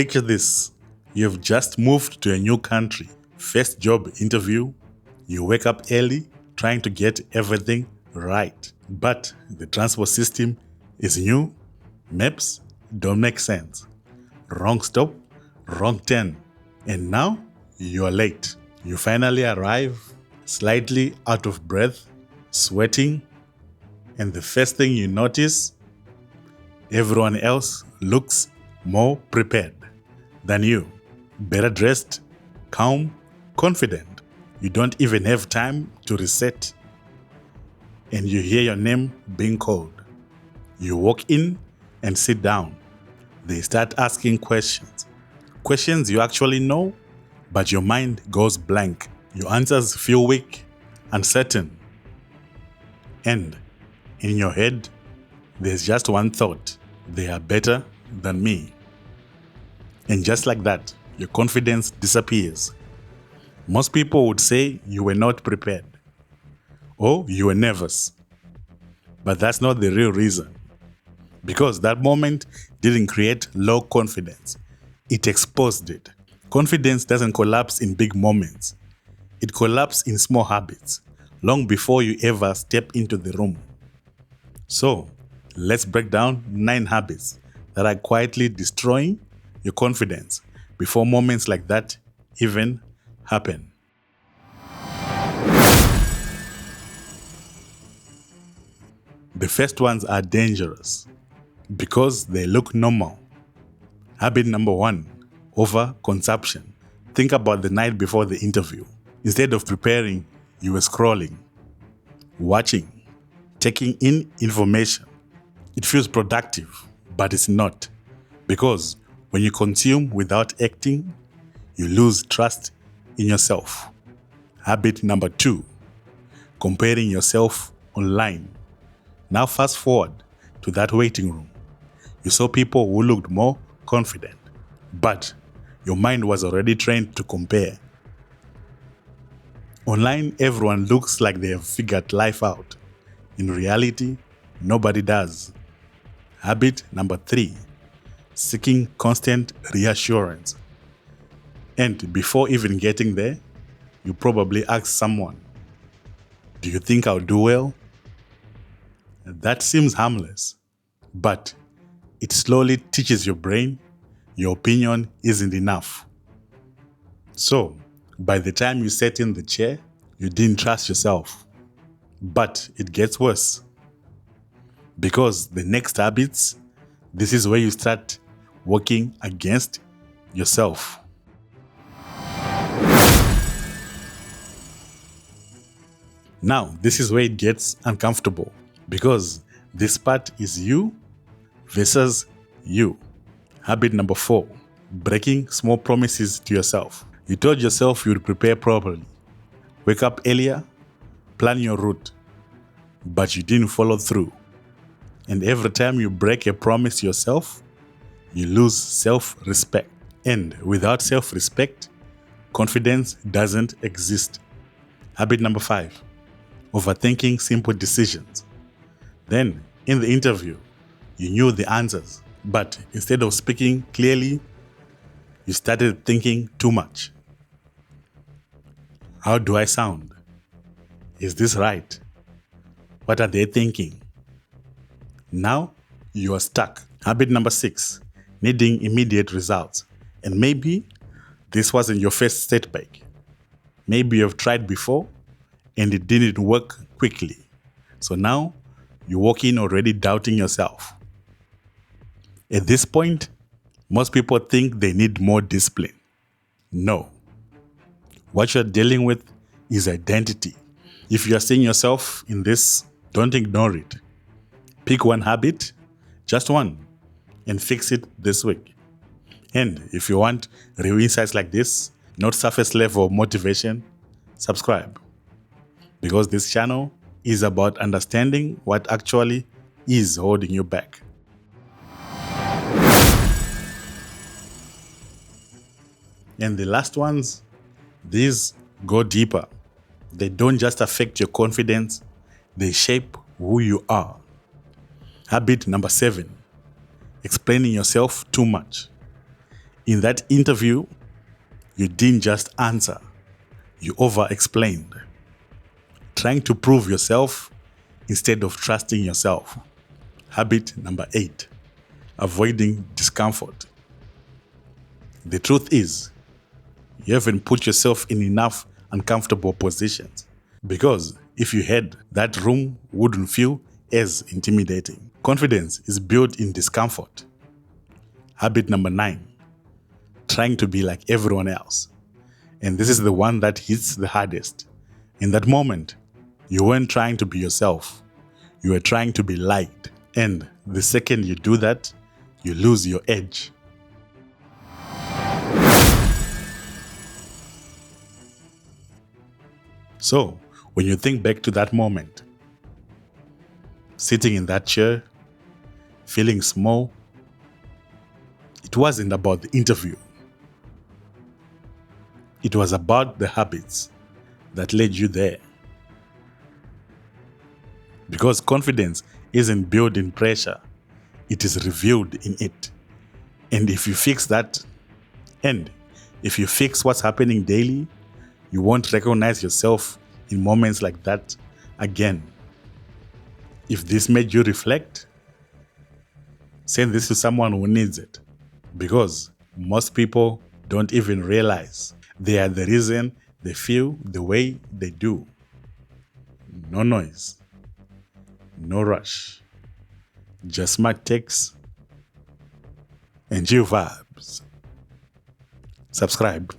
Picture this. You've just moved to a new country. First job interview. You wake up early trying to get everything right. But the transport system is new. Maps don't make sense. Wrong stop, wrong turn. And now you're late. You finally arrive, slightly out of breath, sweating, and the first thing you notice, everyone else looks more prepared than you. Better dressed, calm, confident. You don't even have time to reset. And you hear your name being called. You walk in and sit down. They start asking questions. Questions you actually know, but your mind goes blank. Your answers feel weak, uncertain. And in your head, there's just one thought. They are better than me. And just like that, your confidence disappears. Most people would say you were not prepared or you were nervous. But that's not the real reason. Because that moment didn't create low confidence. It exposed it. Confidence doesn't collapse in big moments. It collapses in small habits, long before you ever step into the room. So, let's break down 9 habits that are quietly destroying your confidence before moments like that even happen. The first ones are dangerous because they look normal. Habit number 1, overconsumption. Think about the night before the interview. Instead of preparing, you were scrolling, watching, taking in information. It feels productive, but it's not. Because when you consume without acting, you lose trust in yourself. Habit number 2, comparing yourself online. Now fast forward to that waiting room. You saw people who looked more confident, but your mind was already trained to compare. Online, everyone looks like they have figured life out. In reality, nobody does. Habit number 3, seeking constant reassurance. And before even getting there, you probably ask someone, "Do you think I'll do well?" That seems harmless, but it slowly teaches your brain your opinion isn't enough. So, by the time you sat in the chair, you didn't trust yourself. But it gets worse. Because the next habits, this is where you start working against yourself. Now, this is where it gets uncomfortable because this part is you versus you. Habit number 4, breaking small promises to yourself. You told yourself you would prepare properly, wake up earlier, plan your route, but you didn't follow through. And every time you break a promise to yourself, you lose self-respect. And without self-respect, confidence doesn't exist. Habit number 5, overthinking simple decisions. Then, in the interview, you knew the answers, but instead of speaking clearly, you started thinking too much. How do I sound? Is this right? What are they thinking? Now, you are stuck. Habit number 6, needing immediate results. And maybe this wasn't your first setback. Maybe you've tried before and it didn't work quickly. So now, you walk in already doubting yourself. At this point, most people think they need more discipline. No. What you're dealing with is identity. If you're seeing yourself in this, don't ignore it. Pick one habit, just one, and fix it this week. And if you want real insights like this, not surface level motivation, subscribe. Because this channel is about understanding what actually is holding you back. And the last ones, these go deeper. They don't just affect your confidence, they shape who you are. Habit number 7, explaining yourself too much. In that interview, you didn't just answer, you over-explained, trying to prove yourself instead of trusting yourself. Habit number 8, avoiding discomfort. The truth is, you haven't put yourself in enough uncomfortable positions, because if you had, that room wouldn't feel as intimidating. Confidence is built in discomfort. Habit number 9, trying to be like everyone else. And this is the one that hits the hardest. In that moment, you weren't trying to be yourself. You were trying to be liked. And the second you do that, you lose your edge. So, when you think back to that moment, sitting in that chair, feeling small, it wasn't about the interview. It was about the habits that led you there. Because confidence isn't built in pressure, it is revealed in it. And if you fix that, and if you fix what's happening daily, you won't recognize yourself in moments like that again. If this made you reflect, send this to someone who needs it. Because most people don't even realize they are the reason they feel the way they do. No noise, no rush, just smart text and chill vibes. Subscribe.